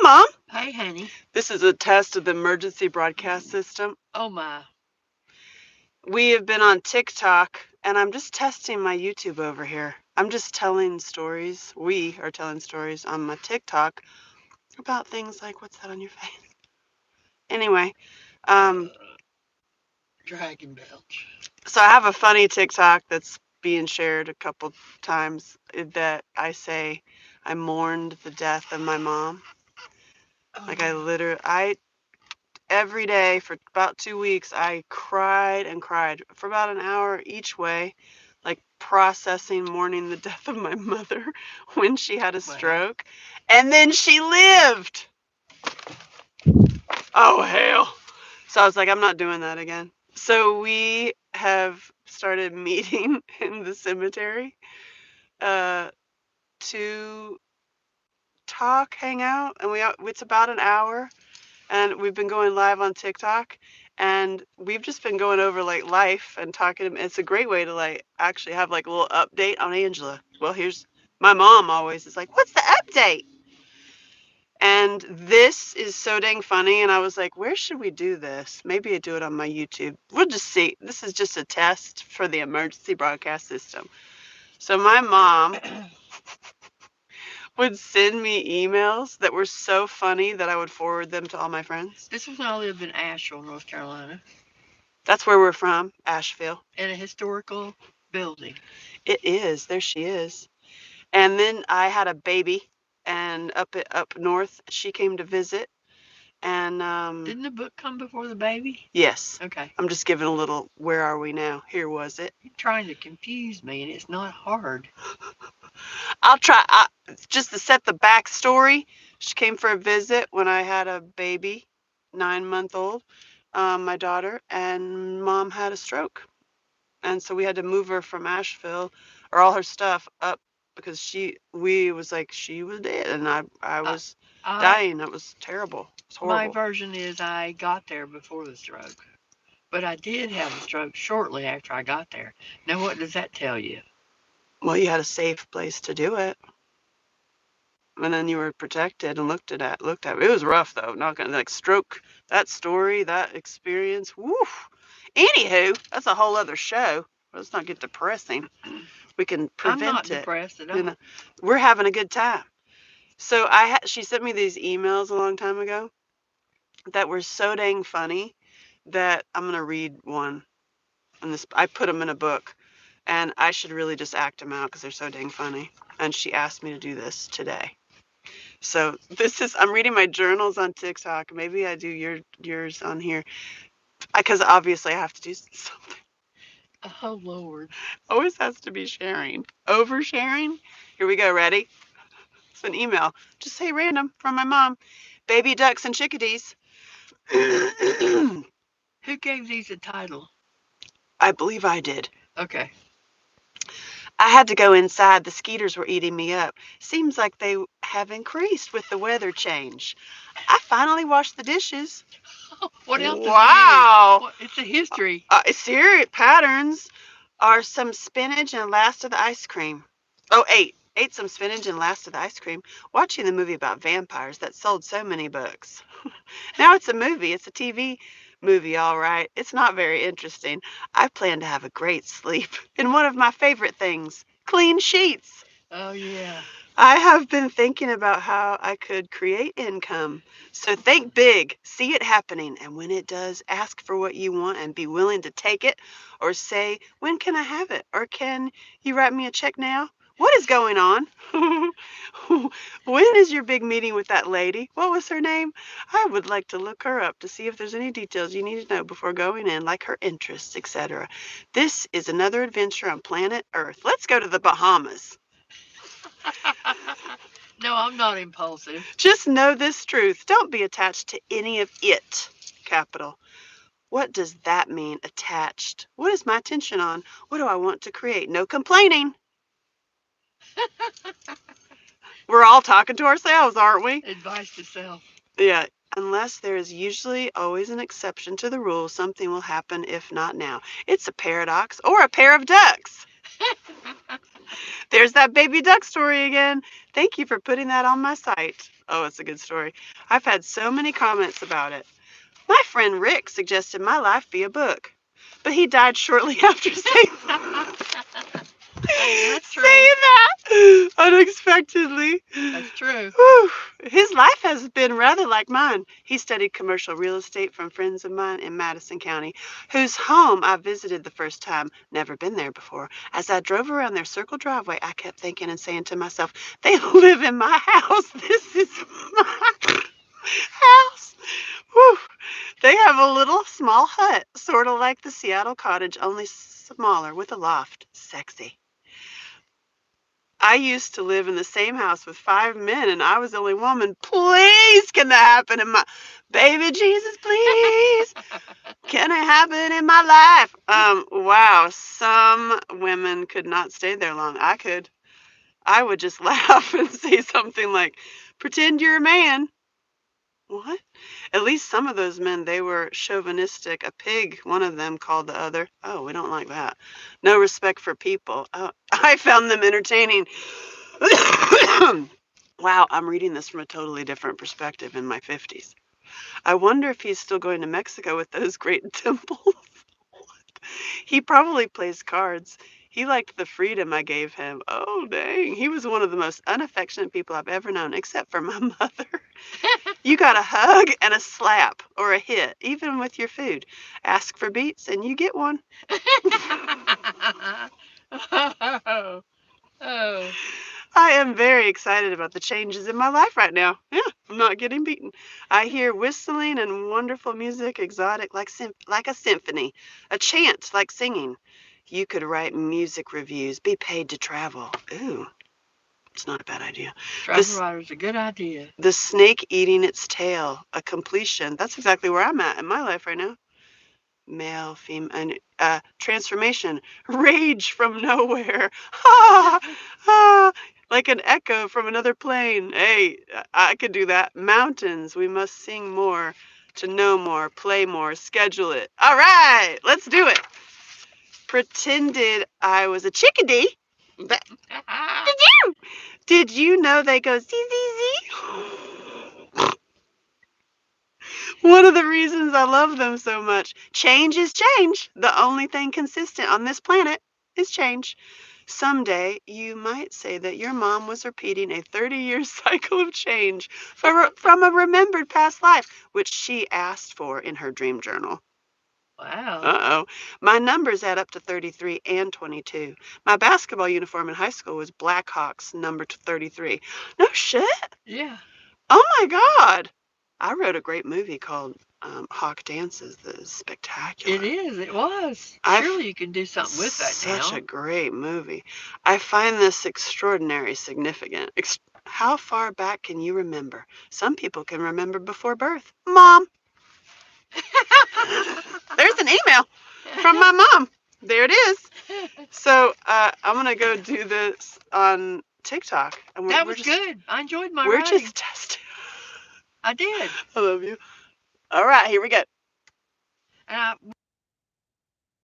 Mom. Hey, honey. This is a test of the emergency broadcast system. Oh, my. We have been on TikTok, and I'm just testing my YouTube over here. I'm just telling stories. We are telling stories on my TikTok about things like, what's that on your face? Anyway, um, Dragon Belch. so I have a funny TikTok that's being shared a couple times that I say I mourned the death of my mom. Oh, Like yeah. every day for about 2 weeks, I cried and cried for about an hour each way, like processing mourning the death of my mother when she had a Well, stroke. And then she lived. Oh, hell. So I was like, I'm not doing that again. So we have started meeting in the cemetery uh, to talk, hang out, and it's about an hour. And we've been going live on TikTok, and we've just been going over like life and talking. It's a great way to like actually have like a little update on Angela. Well, here's my mom always is like, "What's the update?" And this is so dang funny. And I was like, "Where should we do this? Maybe I do it on my YouTube. We'll just see. This is just a test for the emergency broadcast system." So my mom would send me emails that were so funny that I would forward them to all my friends. this was when I lived in Asheville, North Carolina, That's where we're from, Asheville. in a historical building. It is. There she is. And then I had a baby, and up north, she came to visit. And Didn't the book come before the baby? yes, Okay. I'm just giving a little. Where are we now? Here was it. You're trying to confuse me, and it's not hard. I'll try. Just to set the backstory. She came for a visit when I had a baby, 9-month old, my daughter, and mom had a stroke. And so we had to move her from Asheville, or all her stuff up, because we was like she was dead, and I I, was I, dying. It was terrible. It's my horrible. version is I got there before the stroke, but I did have the stroke shortly after I got there. Now, what does that tell you? Well, you had a safe place to do it, and then you were protected and looked at. It was rough though. Not gonna like stroke. That story, that experience. Woof. Anywho, that's a whole other show. Let's not get depressing. We can I'm not prevent it. depressed at You know, all. we're having a good time. So she sent me these emails a long time ago that were so dang funny that I'm gonna read one. And this, I put them in a book, and I should really just act them out because they're so dang funny. And she asked me to do this today. So I'm reading my journals on TikTok. Maybe I do yours on here because obviously I have to do something. Oh, Lord. Always has to be sharing, oversharing. Here we go. Ready? It's an email. Just say random from my mom. Baby ducks and chickadees. Who gave these a title? I believe I did. Okay. I had to go inside. The skeeters were eating me up. Seems like they have increased with the weather change. I finally washed the dishes. What else does it need? Wow. What? It's a history. Serious patterns are some spinach and last of the ice cream. Oh, ate some spinach and last of the ice cream. Watching the movie about vampires that sold so many books. Now it's a movie. It's a TV movie, all right. It's not very interesting. I plan to have a great sleep. And one of my favorite things, clean sheets. Oh, yeah. I have been thinking about how I could create income. So think big, see it happening, and when it does, ask for what you want and be willing to take it, or say, "When can I have it?" Or "Can you write me a check now?" What is going on? When is your big meeting with that lady? What was her name? I would like to look her up to see if there's any details you need to know before going in, like her interests, etc. This is another adventure on planet Earth. Let's go to the Bahamas. No, I'm not impulsive. Just know this truth. Don't be attached to any of it. Capital. What does that mean, attached? What is my attention on? What do I want to create? No complaining. We're all talking to ourselves, aren't we? Advice to self. Yeah. Unless there is usually always an exception to the rule, something will happen if not now. It's a paradox or a pair of ducks. There's that baby duck story again. Thank you for putting that on my site. Oh, it's a good story. I've had so many comments about it. My friend Rick suggested my life be a book, but he died shortly after That's true. saying that unexpectedly. That's true. Whew. His life has been rather like mine. He studied commercial real estate from friends of mine in Madison County, whose home I visited the first time. Never been there before. As I drove around their circle driveway, I kept thinking and saying to myself, they live in my house. This is my house. Whew. They have a little small hut, sort of like the Seattle cottage, only smaller with a loft. Sexy. I used to live in the same house with 5 men and I was the only woman. Please, can that happen in my baby Jesus, please? Can it happen in my life? Wow, some women could not stay there long. I could. I would just laugh and say something like, pretend you're a man. What? At least some of those men, they were chauvinistic. A pig, one of them called the other. Oh, we don't like that. No respect for people. Oh, I found them entertaining. Wow, I'm reading this from a totally different perspective in my 50s. I wonder if he's still going to Mexico with those great temples. He probably plays cards. He liked the freedom I gave him. Oh, dang. He was one of the most unaffectionate people I've ever known, except for my mother. You got a hug and a slap or a hit, even with your food. Ask for beets and you get one. Oh. I am very excited about the changes in my life right now. Yeah, I'm not getting beaten. I hear whistling and wonderful music, exotic like a symphony, a chant like singing. You could write music reviews, be paid to travel. Ooh, it's not a bad idea. Travel writer's a good idea. The snake eating its tail, a completion. That's exactly where I'm at in my life right now. Male, female, and transformation, rage from nowhere. Ha! Ha! Like an echo from another plane. Hey, I could do that. Mountains, we must sing more, to know more, play more, schedule it. All right, let's do it. Pretended I was a chickadee. Did you know they go zee, zee, zee? One of the reasons I love them so much. Change is change. The only thing consistent on this planet is change. Someday, you might say that your mom was repeating a 30-year cycle of change from a remembered past life, which she asked for in her dream journal. Wow. Uh-oh. My numbers add up to 33 and 22. My basketball uniform in high school was Blackhawks number 33. No shit? Yeah. Oh my God. I wrote a great movie called Hawk Dances that is spectacular. It is. It was. Surely you can do something with that now. Such a great movie. I find this extraordinary significant. How far back can you remember? Some people can remember before birth. Mom. There's an email from my mom. There it is. So I'm going to go do this on TikTok. And that was good. I enjoyed my We're writing. just testing. I did. I love you. All right, here we go.